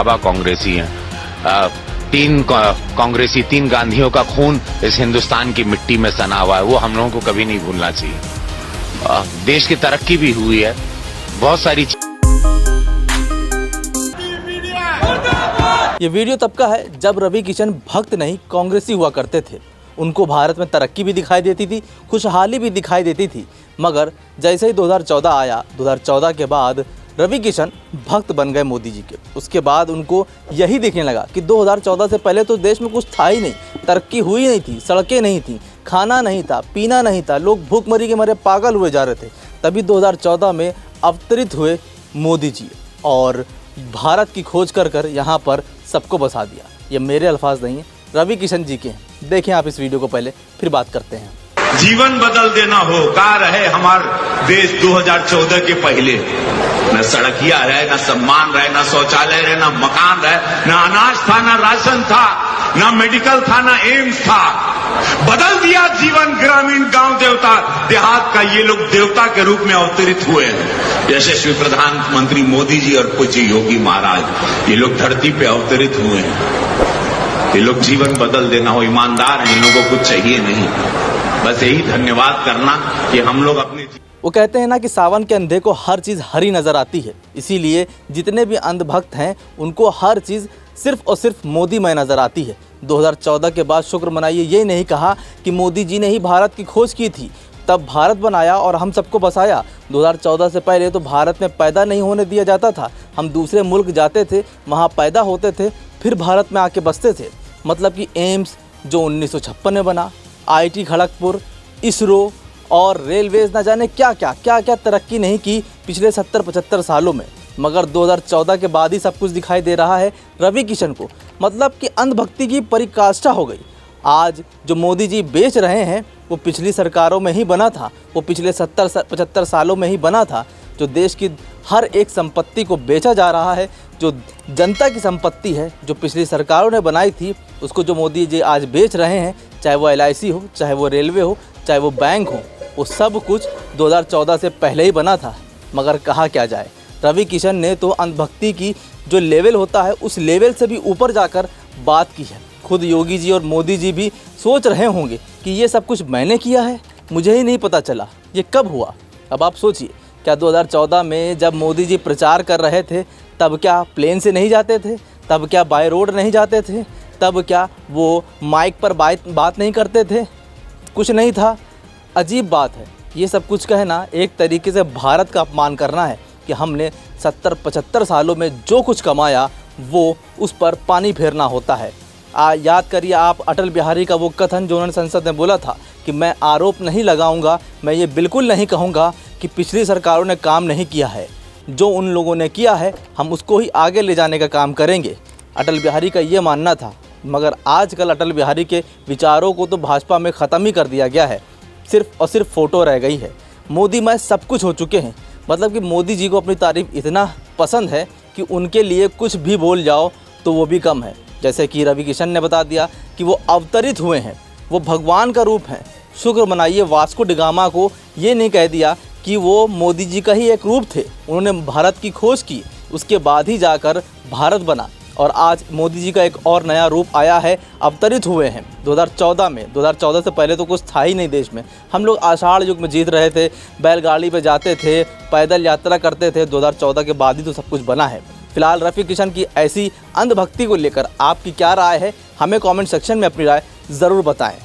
बाबा कांग्रेसी हैं। तीन कांग्रेसी, 3 गांधियों का खून इस हिंदुस्तान की मिट्टी में सना हुआ है, वो हम लोगों को कभी नहीं भूलना चाहिए। देश की तरक्की भी हुई है, बहुत सारी। ये वीडियो तब का है जब रवि किशन भक्त नहीं कांग्रेसी हुआ करते थे। उनको भारत में तरक्की भी दिखाई देती थी, खुशहाली भी दिखाई देती थी। मगर जैसे ही 2014 आया, 2014 के बाद रवि किशन भक्त बन गए मोदी जी के। उसके बाद उनको यही देखने लगा कि 2014 से पहले तो देश में कुछ था ही नहीं, तरक्की हुई नहीं थी, सड़कें नहीं थी, खाना नहीं था, पीना नहीं था, लोग भूखमरी के मारे पागल हुए जा रहे थे। तभी 2014 में अवतरित हुए मोदी जी और भारत की खोज कर कर यहाँ पर सबको बसा दिया। ये मेरे अल्फाज नहीं हैं, रवि किशन जी के हैं। देखें आप इस वीडियो को पहले, फिर बात करते हैं। जीवन बदल देना हो, का रहे हमारा देश 2014 के पहले। न सड़किया रहे, न सम्मान रहे, न शौचालय रहे, न मकान रहे, न अनाज था, न राशन था, न मेडिकल था, न एम्स था। बदल दिया जीवन ग्रामीण गांव देवता देहात का। ये लोग देवता के रूप में अवतरित हुए हैं। यशस्वी प्रधानमंत्री मोदी जी और पूज्य योगी महाराज, ये लोग धरती पे अवतरित हुए हैं। ये लोग जीवन बदल देना हो, ईमानदार हैं, इन लोगों को चाहिए नहीं। बस यही धन्यवाद करना कि हम लोग अपने। वो कहते हैं ना कि सावन के अंधे को हर चीज़ हरी नज़र आती है, इसीलिए जितने भी अंधभक्त हैं उनको हर चीज़ सिर्फ और सिर्फ मोदीमय नज़र आती है। 2014 के बाद शुक्र मनाइए, ये नहीं कहा कि मोदी जी ने ही भारत की खोज की थी, तब भारत बनाया और हम सबको बसाया। 2014 से पहले तो भारत में पैदा नहीं होने दिया जाता था। हम दूसरे मुल्क जाते थे, वहाँ पैदा होते थे, फिर भारत में आके बसते थे। मतलब कि एम्स जो 1956 में बना, IIT खड़गपुर, इसरो और रेलवेज, न जाने क्या क्या तरक्की नहीं की पिछले 70-75 सालों में। मगर 2014 के बाद ही सब कुछ दिखाई दे रहा है रवि किशन को। मतलब कि अंधभक्ति की पराकाष्ठा हो गई। आज जो मोदी जी बेच रहे हैं वो पिछली सरकारों में ही बना था, वो पिछले 70-75 सालों में ही बना था। जो देश की हर एक संपत्ति को बेचा जा रहा है, जो जनता की संपत्ति है, जो पिछली सरकारों ने बनाई थी, उसको जो मोदी जी आज बेच रहे हैं, चाहे वो LIC हो, चाहे वो रेलवे हो, चाहे वो बैंक हो, वो सब कुछ 2014 से पहले ही बना था। मगर कहा क्या जाए, रवि किशन ने तो अंधभक्ति की जो लेवल होता है उस लेवल से भी ऊपर जाकर बात की है। खुद योगी जी और मोदी जी भी सोच रहे होंगे कि ये सब कुछ मैंने किया है, मुझे ही नहीं पता चला, ये कब हुआ। अब आप सोचिए, क्या 2014 में जब मोदी जी प्रचार कर रहे थे तब क्या प्लेन से नहीं जाते थे, तब क्या बाय रोड नहीं जाते थे, तब क्या वो माइक पर बात नहीं करते थे? कुछ नहीं था। अजीब बात है, ये सब कुछ कहना एक तरीके से भारत का अपमान करना है कि हमने 70-75 सालों में जो कुछ कमाया वो उस पर पानी फेरना होता है। याद करिए आप अटल बिहारी का वो कथन जो उन्होंने संसद में बोला था कि मैं आरोप नहीं लगाऊंगा, मैं ये बिल्कुल नहीं कहूँगा कि पिछली सरकारों ने काम नहीं किया है। जो उन लोगों ने किया है हम उसको ही आगे ले जाने का काम करेंगे। अटल बिहारी का ये मानना था। मगर आजकल अटल बिहारी के विचारों को तो भाजपा में ख़त्म ही कर दिया गया है, सिर्फ और सिर्फ फ़ोटो रह गई है। मोदी में सब कुछ हो चुके हैं। मतलब कि मोदी जी को अपनी तारीफ़ इतना पसंद है कि उनके लिए कुछ भी बोल जाओ तो वो भी कम है। जैसे कि रवि किशन ने बता दिया कि वो अवतरित हुए हैं, वो भगवान का रूप हैं। शुक्र मनाइए वास्को डिगामा को ये नहीं कह दिया कि वो मोदी जी का ही एक रूप थे, उन्होंने भारत की खोज की, उसके बाद ही जाकर भारत बना। और आज मोदी जी का एक और नया रूप आया है, अवतरित हुए हैं 2014 में। 2014 से पहले तो कुछ था ही नहीं देश में। हम लोग आषाढ़ युग में जीत रहे थे, बैलगाड़ी पे जाते थे, पैदल यात्रा करते थे। 2014 के बाद ही तो सब कुछ बना है। फिलहाल रवि किशन की ऐसी अंधभक्ति को लेकर आपकी क्या राय है, हमें कमेंट सेक्शन में अपनी राय ज़रूर बताएं।